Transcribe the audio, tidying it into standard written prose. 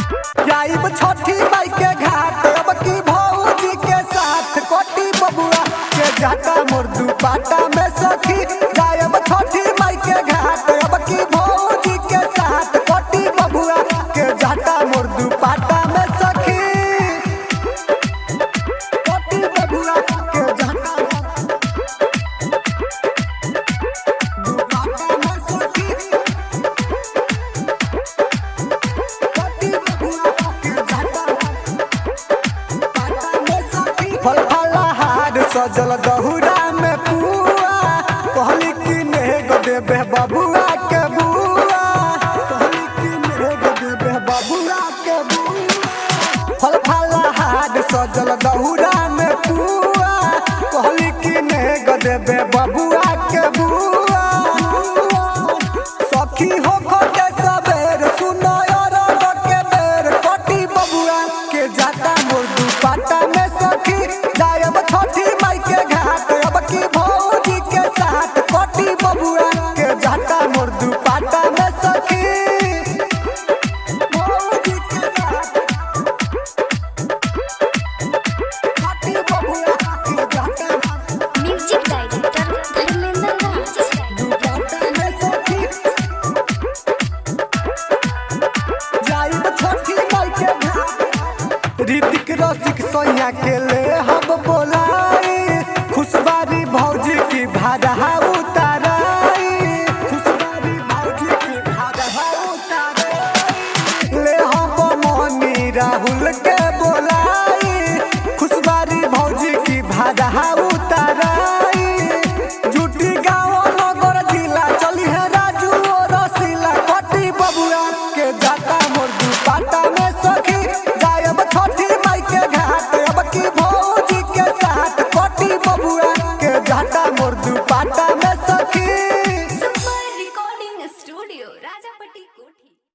छठी माई के घाट अब की भौजी के साथ कोटी बबुआ के जाता मोर दुपाटा में सखी गायब छठी माई के घाट अब की भौजी के साथ कोटी बबुआ के जाता मोर दुपाटा में सखी कोटी बबुआ के जाता दुपाटा में सखी कोटी बबुआ फल फलहार सजल दहुरा में पुआ कहली कि नेग देबे बबुआ के बुआ कहली कि नेग देबे बबुआ के बुआ फल फलहार सजल दहुरा में पुआ कहली कि नेग देबे बबुआ के बुआ सखी हो खोटे सबेर सुनो रग के बेर कोटी बबुआ के जाता मोर दुपाटा में सखी गायब छठी माई के घाट अब की भौजी के साथ कोटी बबुआ के जाता मोर दुपाटा में सखी भौजी के साथ कोटी बबुआ के जाता म्यूजिक डायरेक्टर धर्मेंद्र राज। दुपाटा में सखी गायब छठी माई के घाट ऋतिक रसिक सोया के ले हम बोलाई खुशबारी भौजी की भाड़ा उताराई खुशबारी भौजी की भाड़ा उताराई ले हम मनी राहुल के